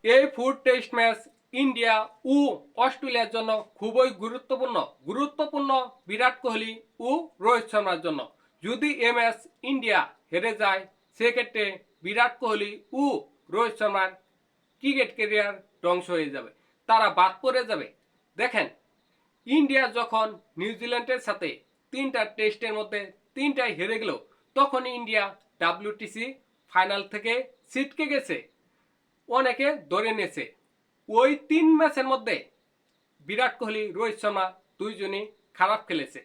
এই food taste match India ও অস্ট্রেলিয়ার জন্য খুবই গুরুত্বপূর্ণ বিরাট কোহলি ও রোহিত শর্মার জন্য। যদি এই ম্যাচ ইন্ডিয়া হেরে যায় সেক্ষেত্রে বিরাট কোহলি ও রোহিত শর্মার ক্রিকেট ক্যারিয়ার ধ্বংস হয়ে যাবে, তারা বাদ পড়ে যাবে। দেখেন, ইন্ডিয়া যখন নিউজিল্যান্ডের সাথে তিনটা টেস্টের মধ্যে তিনটায় হেরে গেল, তখন ইন্ডিয়া ডাব্লিউটিসি ফাইনাল থেকে ছিটকে গেছে, অনেকে ধরে নিয়েছে। ওই তিন ম্যাচের মধ্যে বিরাট কোহলি রোহিত শর্মা দুইজনই খারাপ খেলেছে।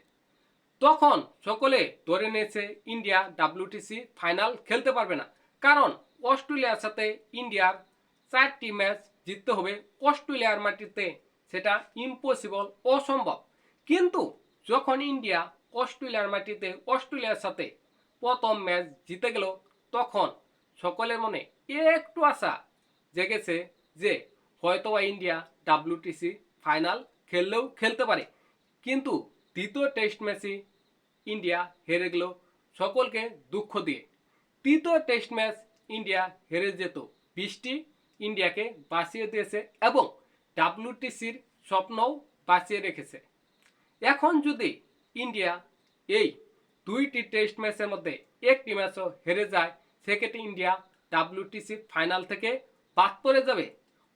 তখন সকলে ধরে নিয়েছে ইন্ডিয়া ডাব্লিউটিসি ফাইনাল খেলতে পারবে না, কারণ অস্ট্রেলিয়ার সাথে ইন্ডিয়ার 4টি ম্যাচ জিততে হবে অস্ট্রেলিয়ার মাটিতে, সেটা ইম্পসিবল, অসম্ভব। কিন্তু যখন ইন্ডিয়া অস্ট্রেলিয়ার মাটিতে অস্ট্রেলিয়ার সাথে প্রথম ম্যাচ জিতে গেল, তখন সকলের মনে একটু আশা জেগেছে যে হয়তোবা ইন্ডিয়া ডাব্লিউটিসি ফাইনাল খেললেও খেলতে পারে। কিন্তু দ্বিতীয় টেস্ট ম্যাচে ইন্ডিয়া হেরে গেল সকলকে দুঃখ দিয়ে। তৃতীয় টেস্ট ম্যাচ ইন্ডিয়া হেরে যেত, বৃষ্টি ইন্ডিয়াকে বাঁচিয়ে দিয়েছে এবং ডাব্লিউটিসির স্বপ্নও বাঁচিয়ে রেখেছে। এখন যদি ইন্ডিয়া এই দুইটি টেস্ট ম্যাচের মধ্যে একটি ম্যাচও হেরে যায়, সেক্ষেত্রে ইন্ডিয়া ডাব্লিউটিসি ফাইনাল থেকে বাদ পড়ে যাবে,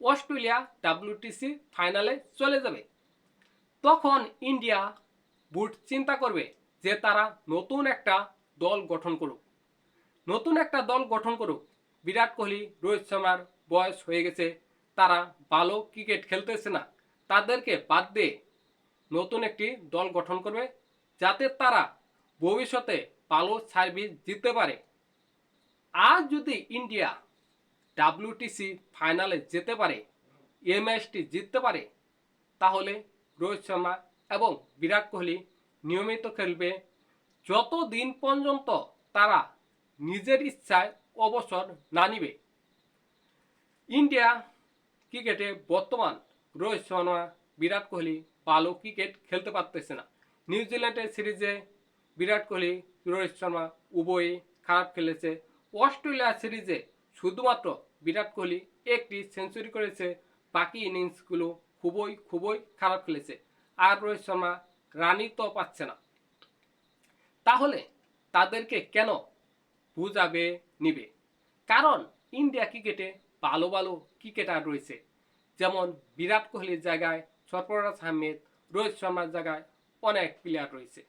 অস্ট্রেলিয়া ডাব্লিউটিসি ফাইনালে চলে যাবে। তখন ইন্ডিয়া বুট চিন্তা করবে যে তারা নতুন একটা দল গঠন করুক, বিরাট কোহলি রোহিত শর্মার বয়স হয়ে গেছে, তারা ভালো ক্রিকেট খেলতেছে না, তাদেরকে বাদ দিয়ে নতুন একটি দল গঠন করবে, যাতে তারা ভবিষ্যতে ভালো সার্ভিস জিততে পারে। আর যদি ইন্ডিয়া ডাব্লিউটিসি ফাইনালে যেতে পারে, এই ম্যাচটি জিততে পারে, তাহলে রোহিত শর্মা এবং বিরাট কোহলি নিয়মিত খেলবে যতদিন পর্যন্ত তারা নিজের ইচ্ছায় অবসর না নিবে। ইন্ডিয়া ক্রিকেটে বর্তমান রোহিত শর্মা, বিরাট কোহলি ভালো ক্রিকেট খেলতে পারতেছে না। নিউজিল্যান্ডের সিরিজে বিরাট কোহলি, রোহিত শর্মা উভয়ই খারাপ খেলেছে। অস্ট্রেলিয়া সিরিজে শুধুমাত্র বিরাট কোহলি একটি সেঞ্চুরি করেছে, বাকি ইনিংসগুলো খুবই খারাপ খেলেছে। আর রোহিত শর্মা রানই তো পাচ্ছে না। তাহলে তাদেরকে কেন বুঝাবে নিবে? কারণ ইন্ডিয়া ক্রিকেটে ভালো ক্রিকেটার রয়েছে, যেমন বিরাট কোহলির জায়গায় সরফরাজ আহমেদ, রোহিত শর্মার জায়গায় অনেক প্লেয়ার রয়েছে।